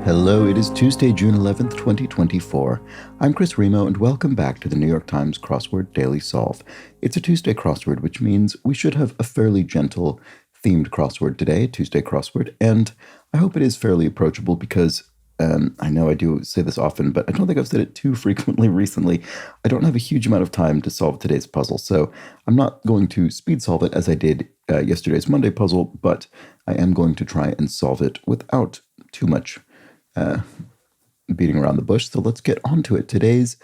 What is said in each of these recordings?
Hello, it is Tuesday, June 11th, 2024. I'm Chris Remo, and welcome back to the New York Times Crossword Daily Solve. It's a Tuesday crossword, which means we should have a fairly gentle themed crossword today, Tuesday crossword, and I hope it is fairly approachable because I know I do say this often, but I don't think I've said it too frequently recently. I don't have a huge amount of time to solve today's puzzle, so I'm not going to speed solve it as I did yesterday's Monday puzzle, but I am going to try and solve it without too much beating around the bush. So let's get on to it. Today's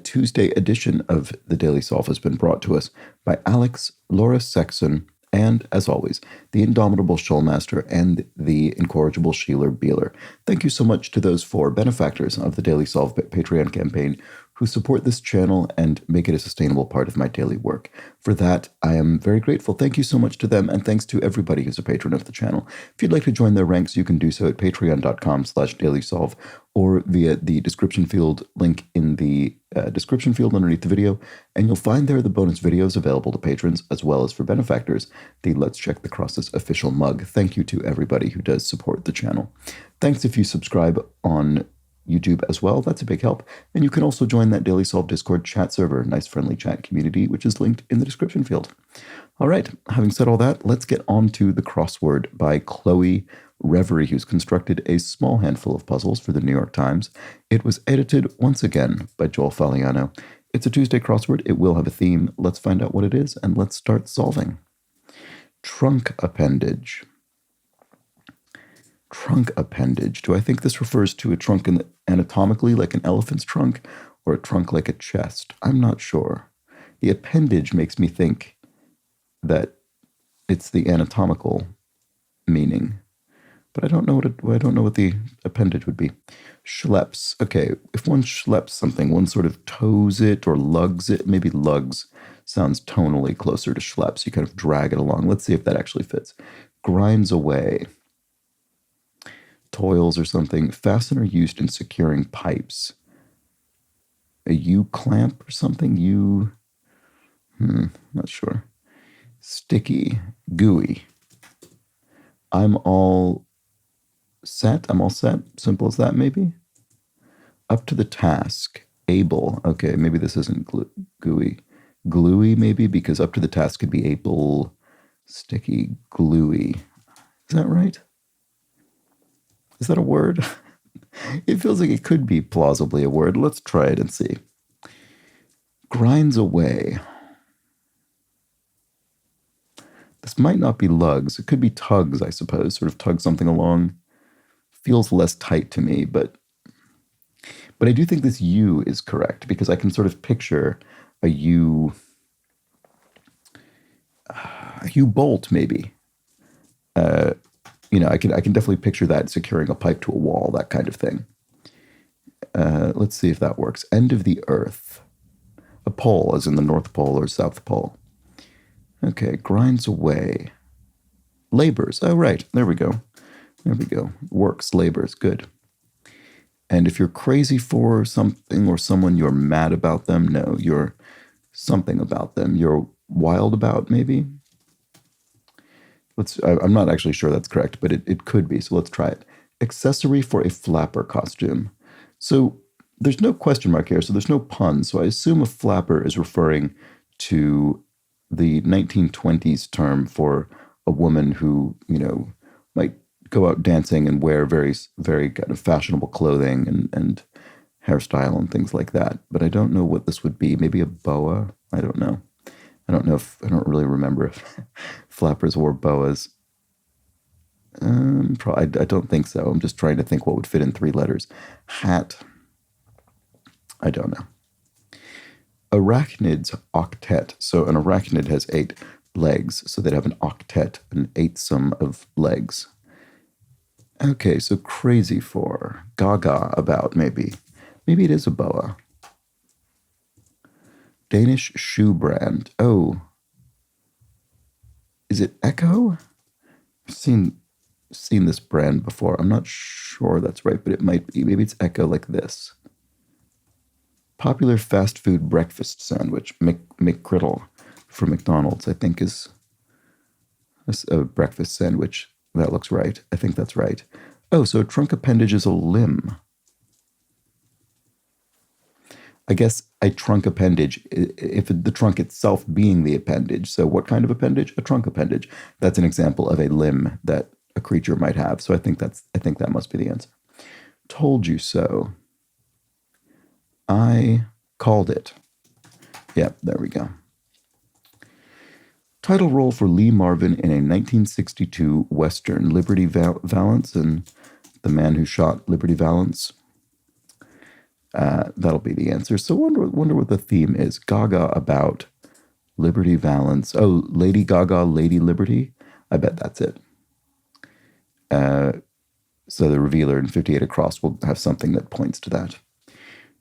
Tuesday edition of the Daily Solve has been brought to us by Alex, Laura Sexton, and, as always, the indomitable Shoalmaster and the incorrigible Sheeler Beeler. Thank you so much to those four benefactors of the Daily Solve Patreon campaign who support this channel and make it a sustainable part of my daily work. For that, I am very grateful. Thank you so much to them, and thanks to everybody who's a patron of the channel. If you'd like to join their ranks, you can do so at patreon.com/dailysolve or via the description field link in the description field underneath the video, and you'll find there the bonus videos available to patrons as well as for benefactors, the Let's Check the Crosses official mug. Thank you to everybody who does support the channel. Thanks if you subscribe on YouTube as well. That's a big help. And you can also join that Daily Solve Discord chat server, nice friendly chat community, which is linked in the description field. All right, having said all that, let's get on to the crossword by Chloe Reverie, who's constructed a small handful of puzzles for the New York Times. It was edited once again by Joel Faliano. It's a Tuesday crossword. It will have a theme. Let's find out what it is, and let's start solving. Trunk appendage. Trunk appendage. Do I think this refers to a trunk anatomically like an elephant's trunk or a trunk like a chest? I'm not sure. The appendage makes me think that it's the anatomical meaning, but I don't know what the appendage would be. Schleps. Okay, if one schleps something, one sort of tows it or lugs it. Maybe lugs sounds tonally closer to schleps. You kind of drag it along. Let's see if that actually fits. Grinds away. Toils or something. Fastener used in securing pipes. A U-clamp or something? Not sure. Sticky. Gooey. I'm all set. Simple as that, maybe? Up to the task. Able. Okay, maybe this isn't gooey. Gluey, maybe, because up to the task could be able. Sticky. Gluey. Is that right? Is that a word? It feels like it could be plausibly a word. Let's try it and see. Grinds away. This might not be lugs. It could be tugs, I suppose. Sort of tug something along. Feels less tight to me, but I do think this U is correct because I can sort of picture a U bolt, maybe. I can definitely picture that securing a pipe to a wall, that kind of thing. Let's see if that works. End of the earth. A pole, as in the North Pole or South Pole. Okay, grinds away. Labors. Oh, right. There we go. Works, labors. Good. And if you're crazy for something or someone, you're mad about them. No, you're something about them. You're wild about, maybe. I'm not actually sure that's correct, but it could be, so let's try it. Accessory for a flapper costume. So there's no question mark here, so there's no pun, so I assume a flapper is referring to the 1920s term for a woman who, might go out dancing and wear very, very kind of fashionable clothing and hairstyle and things like that. But I don't know what this would be. Maybe a boa? I don't know. I don't really remember if flappers wore boas. I don't think so. I'm just trying to think what would fit in 3 letters. Hat. I don't know. Arachnid's octet. So an arachnid has 8 legs, so they'd have an octet, an 8th of legs. Okay, so crazy for. Gaga about, maybe. Maybe it is a boa. Danish shoe brand. Oh. Is it Echo? I've seen this brand before. I'm not sure that's right, but it might be. Maybe it's Echo like this. Popular fast food breakfast sandwich. McGriddle from McDonald's, I think, is a breakfast sandwich. That looks right. I think that's right. Oh, so a trunk appendage is a limb. I guess a trunk appendage, if the trunk itself being the appendage. So what kind of appendage? A trunk appendage. That's an example of a limb that a creature might have. So I think that must be the answer. Told you so. I called it. Yep, there we go. Title role for Lee Marvin in a 1962 Western, Liberty Valance and the man who shot Liberty Valance. That'll be the answer. So wonder what the theme is. Gaga about Liberty Valance. Oh, Lady Gaga, Lady Liberty. I bet that's it. So the revealer in 58 Across will have something that points to that.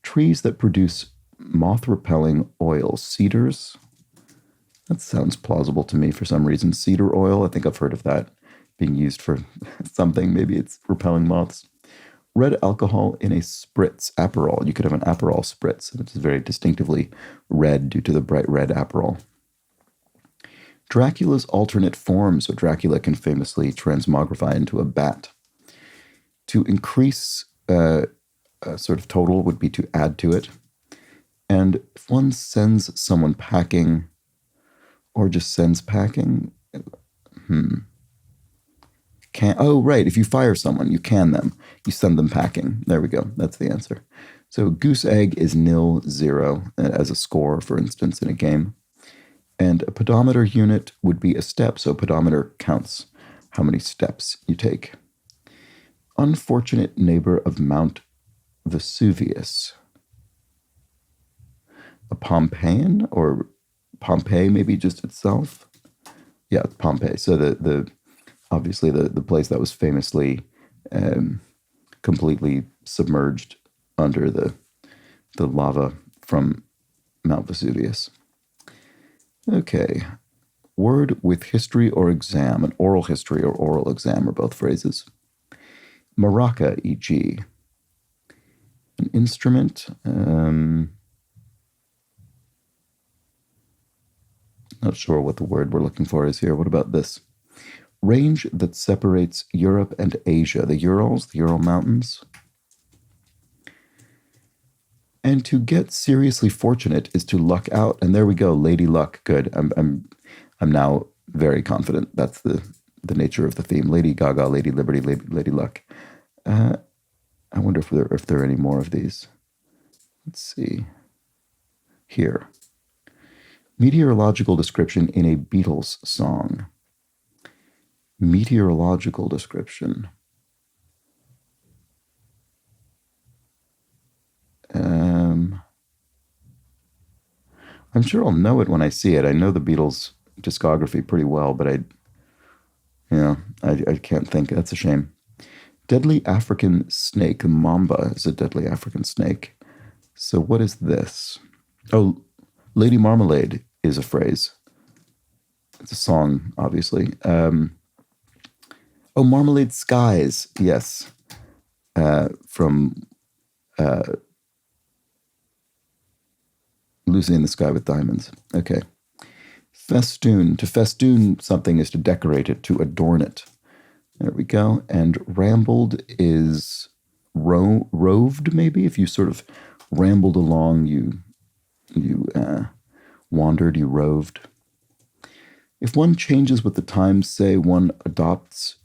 Trees that produce moth-repelling oil. Cedars. That sounds plausible to me for some reason. Cedar oil. I think I've heard of that being used for something. Maybe it's repelling moths. Red alcohol in a spritz, Aperol. You could have an Aperol spritz, which is very distinctively red due to the bright red Aperol. Dracula's alternate form. So Dracula can famously transmogrify into a bat. To increase a sort of total would be to add to it. And if one sends someone packing or just sends packing, oh, right. If you fire someone, you can them. You send them packing. There we go. That's the answer. So goose egg is 0-0 as a score, for instance, in a game. And a pedometer unit would be a step. So pedometer counts how many steps you take. Unfortunate neighbor of Mount Vesuvius. A Pompeian or Pompeii, maybe just itself? Yeah, Pompeii. So the obviously the place that was famously completely submerged under the lava from Mount Vesuvius. Okay. Word with history or exam. An oral history or oral exam are both phrases. Maraca, e.g. An instrument. Not sure what the word we're looking for is here. What about this? Range that separates Europe and Asia. The Urals, the Ural Mountains. And to get seriously fortunate is to luck out. And there we go, Lady Luck. Good. I'm now very confident. That's the nature of the theme. Lady Gaga, Lady Liberty, Lady Luck. I wonder if there are any more of these. Let's see. Here. Meteorological description in a Beatles song. Meteorological description. I'm sure I'll know it when I see it. I know the Beatles discography pretty well, but I can't think. That's a shame. Deadly African snake. Mamba is a deadly African snake. So what is this? Oh, Lady Marmalade is a phrase. It's a song, obviously. Marmalade Skies. Yes. From Lucy in the Sky with Diamonds. Okay. Festoon. To festoon something is to decorate it, to adorn it. There we go. And rambled is roved, maybe? If you sort of rambled along, you wandered, you roved. If one changes with the times, say one adopts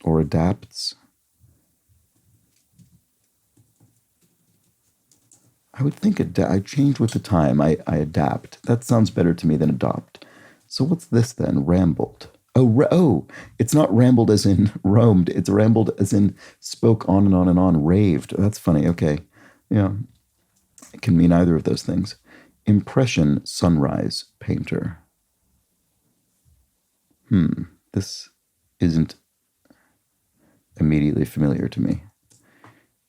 or adapts. I would think I change with the time. I adapt. That sounds better to me than adopt. So what's this then? Rambled. It's not rambled as in roamed. It's rambled as in spoke on and on and on, raved. That's funny. Okay. Yeah. It can mean either of those things. Impression, sunrise, painter. This isn't immediately familiar to me.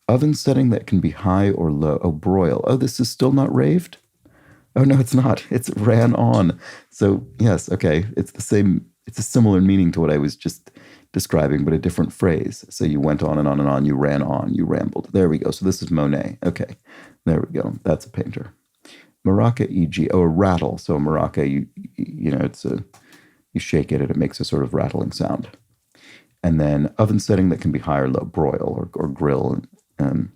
Oven setting that can be high or low. Oh, broil. Oh, this is still not raved? Oh, no, it's not. It's ran on. So, yes, okay. It's the same. It's a similar meaning to what I was just describing, but a different phrase. So you went on and on and on. You ran on. You rambled. There we go. So this is Monet. Okay. There we go. That's a painter. Maraca, e.g. Oh, a rattle. So a maraca, you shake it and it makes a sort of rattling sound. And then oven setting that can be high or low, broil or grill in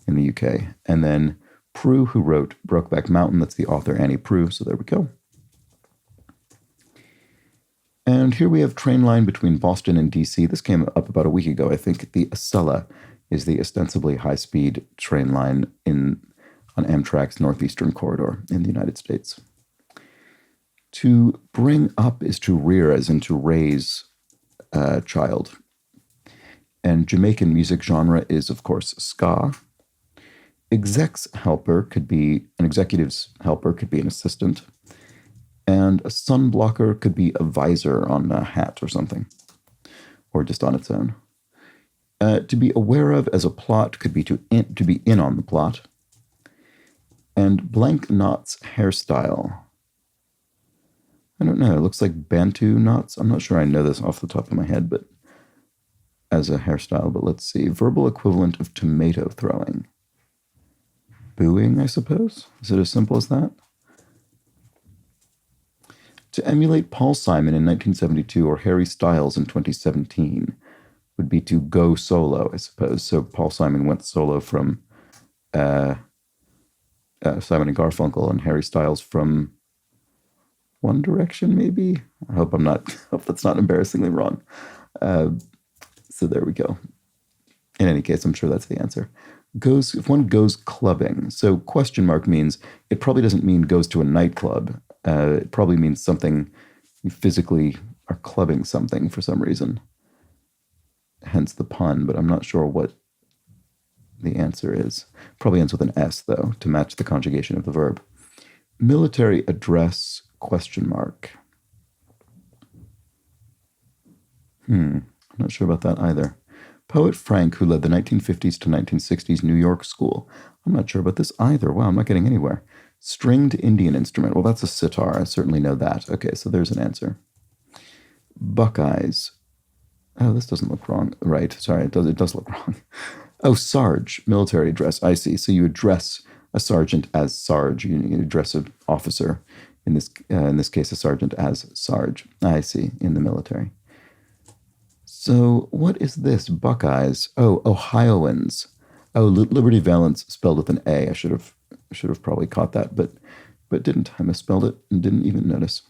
the UK. And then Prue, who wrote Brokeback Mountain, that's the author Annie Prue, so there we go. And here we have train line between Boston and DC. This came up about a week ago, I think. The Acela is the ostensibly high-speed train line on Amtrak's Northeastern Corridor in the United States. To bring up is to rear, as in to raise a child. And Jamaican music genre is, of course, ska. Exec's helper could be, an executive's helper could be an assistant. And a sun blocker could be a visor on a hat or something, or just on its own. To be aware of as a plot could be to be in on the plot. And blank knots hairstyle. I don't know, it looks like Bantu knots. I'm not sure I know this off the top of my head, but as a hairstyle, but let's see. Verbal equivalent of tomato throwing. Booing, I suppose? Is it as simple as that? To emulate Paul Simon in 1972 or Harry Styles in 2017 would be to go solo, I suppose. So Paul Simon went solo from Simon and Garfunkel, and Harry Styles from One Direction, maybe? I hope that's not embarrassingly wrong. So there we go. In any case, I'm sure that's the answer. If one goes clubbing, so question mark means it probably doesn't mean goes to a nightclub. It probably means something you physically are clubbing something for some reason. Hence the pun, but I'm not sure what the answer is. Probably ends with an S, though, to match the conjugation of the verb. Military address, question mark. I'm not sure about that either. Poet Frank, who led the 1950s to 1960s New York School. I'm not sure about this either. Wow, I'm not getting anywhere. Stringed Indian instrument. Well, that's a sitar. I certainly know that. Okay, so there's an answer. Buckeyes. Oh, this doesn't look wrong. Right, sorry, it does look wrong. Oh, Sarge, military address. I see. So you address a sergeant as Sarge. You address an officer, in this case, a sergeant as Sarge. I see, in the military. So what is this? Buckeyes. Oh, Ohioans. Oh, Liberty Valance spelled with an A. I should have probably caught that, but didn't. I misspelled it and didn't even notice.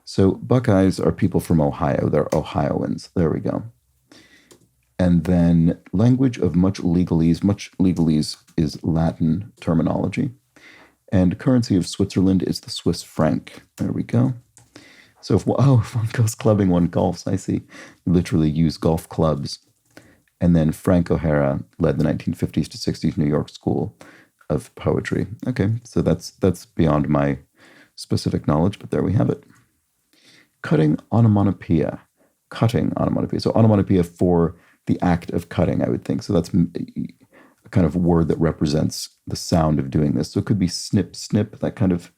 So Buckeyes are people from Ohio. They're Ohioans. There we go. And then language of much legalese. Much legalese is Latin terminology. And currency of Switzerland is the Swiss franc. There we go. So if one goes clubbing, one golfs, I see. You literally use golf clubs. And then Frank O'Hara led the 1950s to 60s New York School of Poetry. Okay, so that's beyond my specific knowledge, but there we have it. Cutting onomatopoeia. Cutting onomatopoeia. So onomatopoeia for the act of cutting, I would think. So that's a kind of word that represents the sound of doing this. So it could be snip, snip. That kind of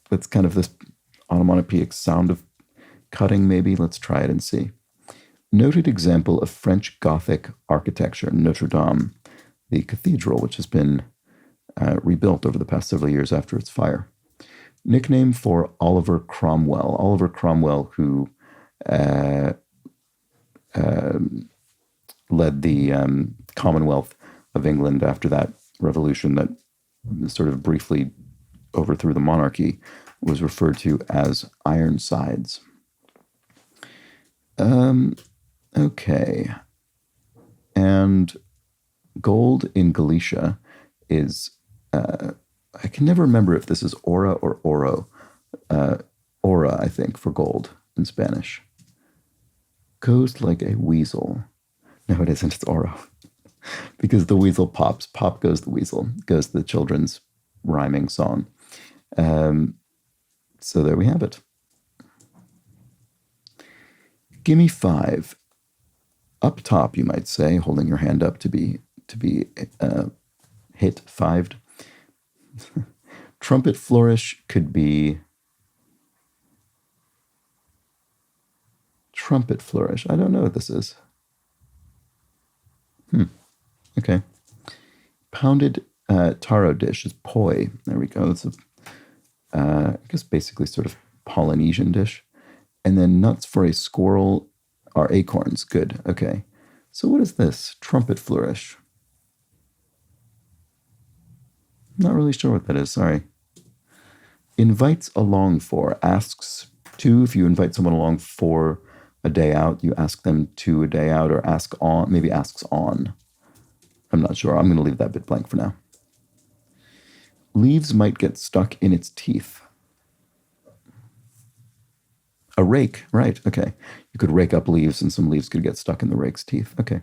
that's kind of this onomatopoeic sound of cutting, maybe. Let's try it and see. Noted example of French Gothic architecture, Notre Dame, the cathedral, which has been rebuilt over the past several years after its fire. Nickname for Oliver Cromwell. Oliver Cromwell, who led the Commonwealth of England after that revolution that sort of briefly overthrew the monarchy, was referred to as Ironsides. Okay. And gold in Galicia is, I can never remember if this is ora or oro. Ora, I think, for gold in Spanish. Goes like a weasel. No, it isn't. It's oro. Because the weasel pops. Pop goes the weasel. Goes the children's rhyming song. So there we have it. Gimme 5. Up top, you might say, holding your hand up to be hit 5'd. Trumpet flourish could be trumpet flourish. I don't know what this is. Okay. Pounded taro dish is poi. There we go. That's I guess basically sort of Polynesian dish. And then nuts for a squirrel are acorns. Good. Okay. So what is this? Trumpet flourish. Not really sure what that is. Sorry. Invites along for, asks to. If you invite someone along for a day out, you ask them to a day out, or ask on, maybe asks on. I'm not sure. I'm going to leave that bit blank for now. Leaves might get stuck in its teeth. A rake, right, okay. You could rake up leaves and some leaves could get stuck in the rake's teeth. Okay.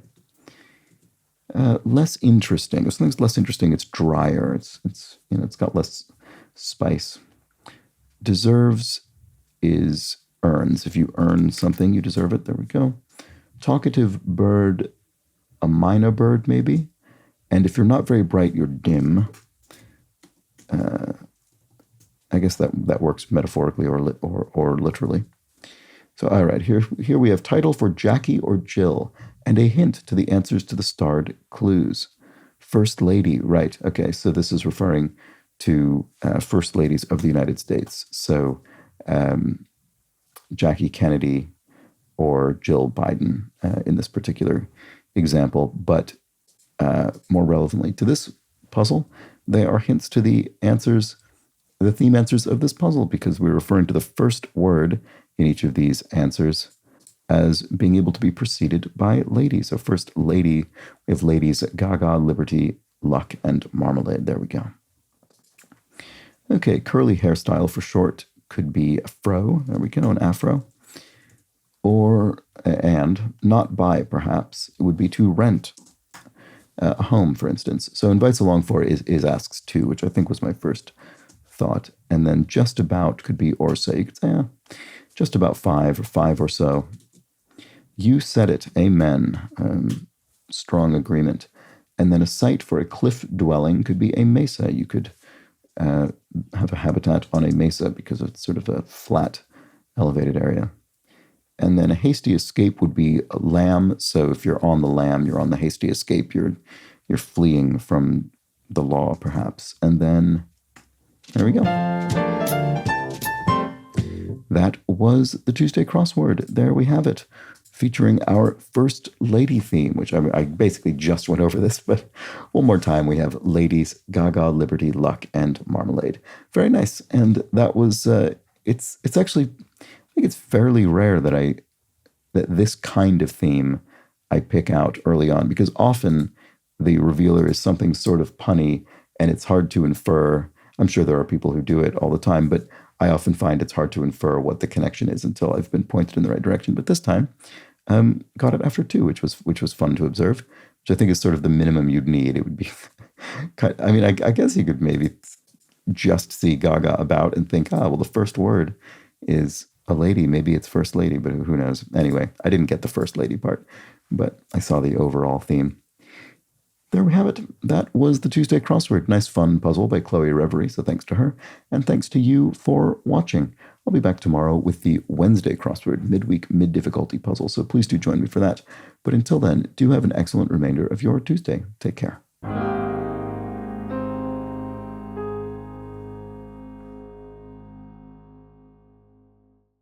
Less interesting. If something's less interesting, it's drier. It's got less spice. Deserves is earns. If you earn something, you deserve it. There we go. Talkative bird, a minor bird maybe. And if you're not very bright, you're dim. I guess that works metaphorically or literally. So, all right, here we have title for Jackie or Jill, and a hint to the answers to the starred clues. First Lady, right, okay, so this is referring to First Ladies of the United States. So, Jackie Kennedy or Jill Biden in this particular example, but more relevantly to this puzzle, they are hints to the answers, the theme answers of this puzzle, because we're referring to the first word in each of these answers as being able to be preceded by lady. So first lady, we have ladies, Gaga, Liberty, Luck, and Marmalade. There we go. Okay, curly hairstyle for short could be a fro. There we go, an afro. Or, and not buy, perhaps, it would be to rent a home, for instance. So invites along for is asks to, which I think was my first thought. And then just about could be or say. You could say, just about five or so. You said it, amen. Strong agreement. And then a site for a cliff dwelling could be a mesa. You could have a habitat on a mesa because it's sort of a flat, elevated area. And then a hasty escape would be a lamb. So if you're on the lam, you're on the hasty escape. You're fleeing from the law, perhaps. And then there we go. That was the Tuesday crossword. There we have it, featuring our First Lady theme, which I basically just went over this, but one more time, we have ladies, Gaga, Liberty, Luck, and Marmalade. Very nice. And that was, it's actually, I think it's fairly rare that this kind of theme I pick out early on, because often the revealer is something sort of punny and it's hard to infer. I'm sure there are people who do it all the time, but I often find it's hard to infer what the connection is until I've been pointed in the right direction. But this time, got it after 2, which was fun to observe, which I think is sort of the minimum you'd need. It would be, I mean, I guess you could maybe just see Gaga about and think, well, the first word is a lady. Maybe it's First Lady, but who knows? Anyway, I didn't get the First Lady part, but I saw the overall theme. There we have it. That was the Tuesday crossword. Nice fun puzzle by Chloe Reverie, so thanks to her. And thanks to you for watching. I'll be back tomorrow with the Wednesday crossword, midweek, mid-difficulty puzzle, so please do join me for that. But until then, do have an excellent remainder of your Tuesday. Take care.